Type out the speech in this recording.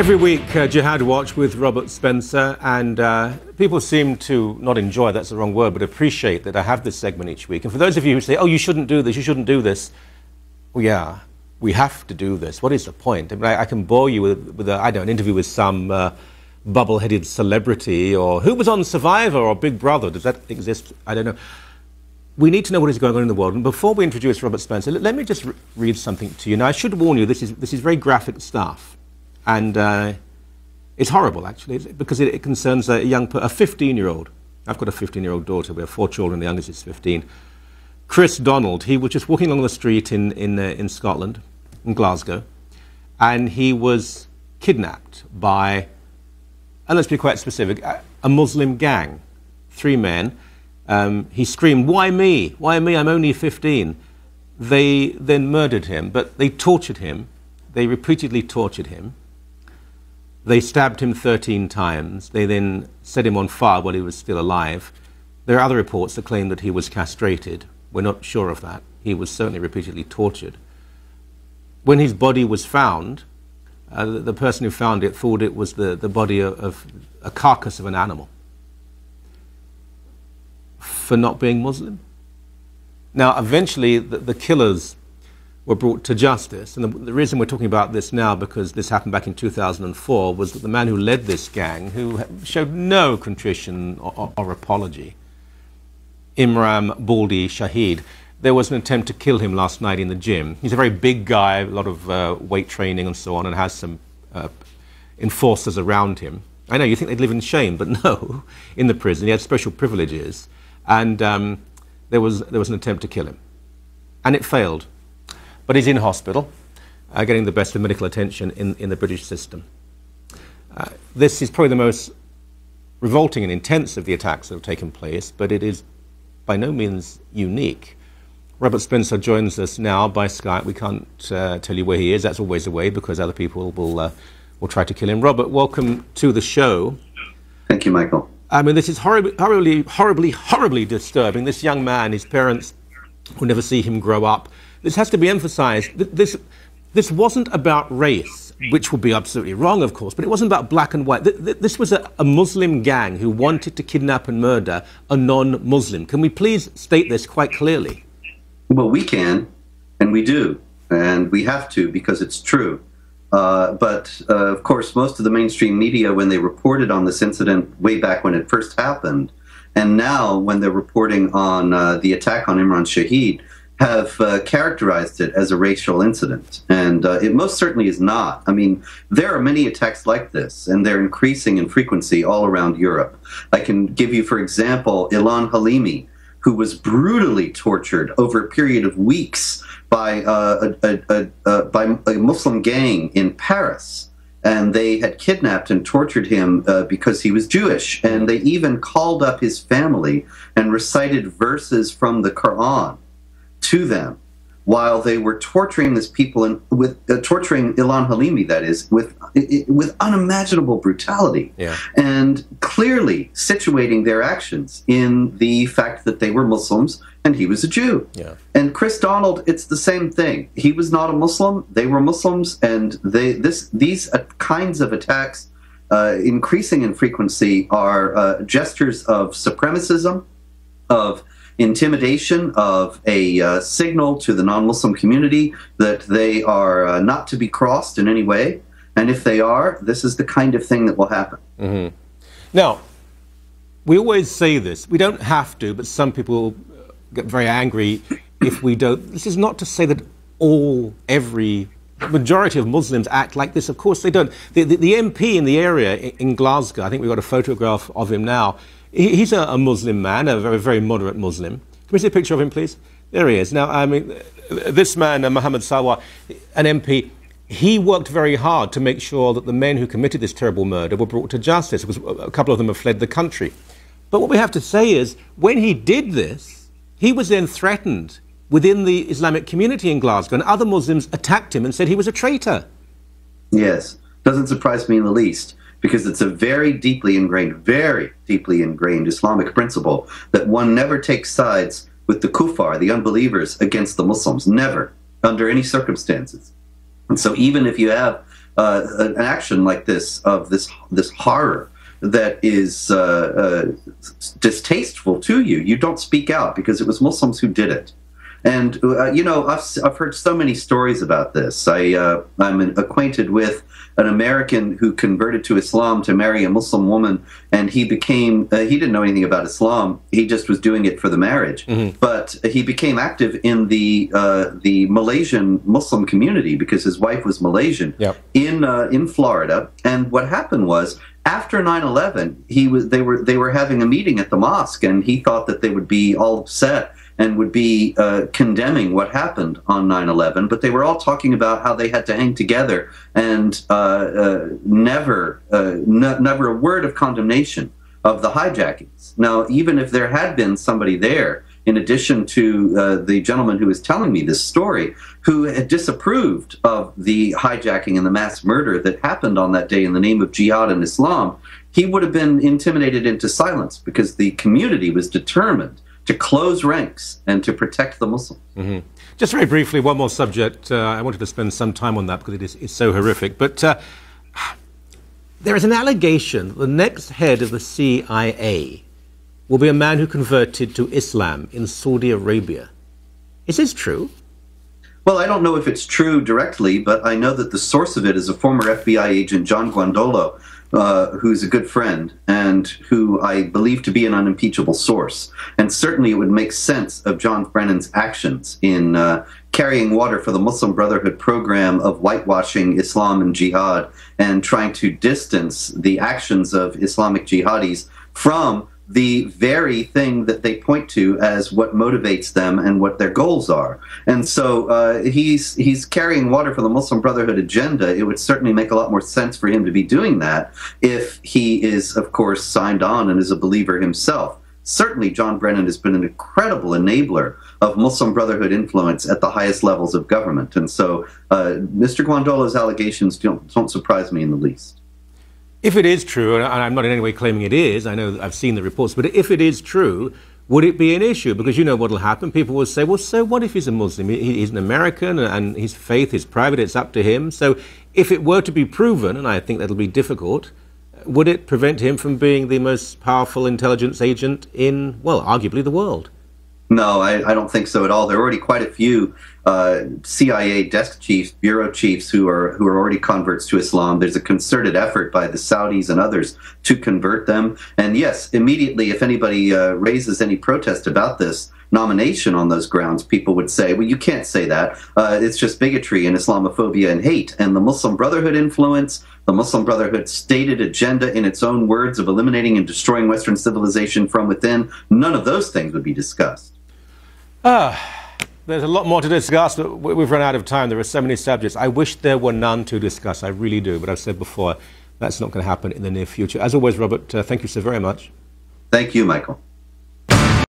Every week, Jihad Watch with Robert Spencer, and people seem to not enjoy, that's the wrong word, but appreciate that I have this segment each week. And for those of you who say, oh, you shouldn't do this, you shouldn't do this, well, yeah, we have to do this. What is the point? I mean, I can bore you with I don't know, an interview with some bubble-headed celebrity, or who was on Survivor or Big Brother. Does that exist? I don't know. We need to know what is going on in the world. And before we introduce Robert Spencer, let me just read something to you. Now, I should warn you, this is very graphic stuff. And it's horrible, actually, because it concerns a 15-year-old. I've got a 15-year-old daughter. We have 4 children. The youngest is 15. Chris Donald, he was just walking along the street in Scotland, in Glasgow, and he was kidnapped by, and let's be quite specific, a Muslim gang, 3 men. He screamed, "Why me? Why me? I'm only 15." They then murdered him, but they tortured him. They repeatedly tortured him. They stabbed him 13 times. They then set him on fire while he was still alive. There are other reports that claim that he was castrated. We're not sure of that. He was certainly repeatedly tortured. When his body was found, the person who found it thought it was the body of a carcass of an animal for not being Muslim. Now, eventually, the killers were brought to justice. And the reason we're talking about this now, because this happened back in 2004, was that the man who led this gang, who showed no contrition or apology, Imran Baldi Shahid, there was an attempt to kill him last night in the gym. He's a very big guy, a lot of weight training and so on, and has some enforcers around him. I know, you think they'd live in shame, but no, in the prison. He had special privileges. And there was an attempt to kill him. And it failed. But he's in hospital, getting the best of medical attention in the British system. This is probably the most revolting and intense of the attacks that have taken place, but it is by no means unique. Robert Spencer joins us now by Skype. We can't tell you where he is. That's always the way, because other people will try to kill him. Robert, welcome to the show. Thank you, Michael. I mean, this is horribly disturbing. This young man, his parents will never see him grow up. This has to be emphasized. This wasn't about race, which would be absolutely wrong, of course, but it wasn't about black and white. This was a Muslim gang who wanted to kidnap and murder a non-Muslim. Can we please state this quite clearly? Well, we can, and we do, and we have to, because it's true. But of course, most of the mainstream media, when they reported on this incident way back when it first happened, and now when they're reporting on the attack on Imran Shahid, have characterized it as a racial incident. And it most certainly is not. I mean, there are many attacks like this, and they're increasing in frequency all around Europe. I can give you, for example, Ilan Halimi, who was brutally tortured over a period of weeks by a Muslim gang in Paris. And they had kidnapped and tortured him because he was Jewish. And they even called up his family and recited verses from the Quran to them while they were torturing this people, and torturing Ilan Halimi, that is, with unimaginable brutality, and clearly situating their actions in the fact that they were Muslims and he was a Jew. And Chris Donald, it's the same thing. He was not a Muslim; they were Muslims, and these kinds of attacks, increasing in frequency, are gestures of supremacism, of intimidation, of a signal to the non-Muslim community that they are not to be crossed in any way. And if they are, this is the kind of thing that will happen. Mm-hmm. Now, we always say this. We don't have to, but some people get very angry if we don't. This is not to say that every majority of Muslims act like this. Of course they don't. The MP in the area in Glasgow, I think we've got a photograph of him now. He's a Muslim man, a very moderate Muslim. Can we see a picture of him, please? There he is. Now, I mean, this man, Mohammed Sawar, an MP, he worked very hard to make sure that the men who committed this terrible murder were brought to justice, because a couple of them have fled the country. But what we have to say is, when he did this, he was then threatened within the Islamic community in Glasgow, and other Muslims attacked him and said he was a traitor. Yes, doesn't surprise me in the least, because it's a very deeply ingrained Islamic principle that one never takes sides with the kuffar, the unbelievers, against the Muslims. Never, under any circumstances. And so even if you have an action like this, of this horror that is distasteful to you, you don't speak out because it was Muslims who did it. And you know, I've heard so many stories about this. I'm acquainted with an American who converted to Islam to marry a Muslim woman, and he became he didn't know anything about Islam. He just was doing it for the marriage. Mm-hmm. But he became active in the Malaysian Muslim community because his wife was Malaysian. Yep. In Florida. And what happened was, after 9/11, they were having a meeting at the mosque, and he thought that they would be all upset and would be condemning what happened on 9/11, but they were all talking about how they had to hang together, and never a word of condemnation of the hijackings. Now, even if there had been somebody there, in addition to the gentleman who was telling me this story, who had disapproved of the hijacking and the mass murder that happened on that day in the name of jihad and Islam, he would have been intimidated into silence because the community was determined to close ranks and to protect the Muslims. Mm-hmm. Just very briefly, one more subject. I wanted to spend some time on that because it's so horrific. But there is an allegation that the next head of the CIA will be a man who converted to Islam in Saudi Arabia. Is this true? Well, I don't know if it's true directly, but I know that the source of it is a former FBI agent, John Guandolo, who's a good friend and who I believe to be an unimpeachable source. And certainly it would make sense of John Brennan's actions in carrying water for the Muslim Brotherhood program of whitewashing Islam and jihad and trying to distance the actions of Islamic jihadis from the very thing that they point to as what motivates them and what their goals are. And so he's carrying water for the Muslim Brotherhood agenda. It would certainly make a lot more sense for him to be doing that if he is, of course, signed on and is a believer himself. Certainly, John Brennan has been an incredible enabler of Muslim Brotherhood influence at the highest levels of government. And so Mr. Guandolo's allegations don't surprise me in the least. If it is true, and I'm not in any way claiming it is, I know I've seen the reports, but if it is true, would it be an issue? Because you know what will happen. People will say, well, so what if he's a Muslim? He's an American, and his faith is private, it's up to him. So if it were to be proven, and I think that'll be difficult, would it prevent him from being the most powerful intelligence agent in, well, arguably the world? No, I don't think so at all. There are already quite a few CIA desk chiefs, bureau chiefs who are already converts to Islam. There's a concerted effort by the Saudis and others to convert them. And yes, immediately, if anybody raises any protest about this nomination on those grounds, people would say, well, you can't say that. It's just bigotry and Islamophobia and hate. And the Muslim Brotherhood influence, the Muslim Brotherhood's stated agenda in its own words of eliminating and destroying Western civilization from within, none of those things would be discussed. There's a lot more to discuss, but we've run out of time. There are so many subjects. I wish there were none to discuss. I really do. But I've said before, that's not going to happen in the near future. As always, Robert, thank you so very much. Thank you, Michael.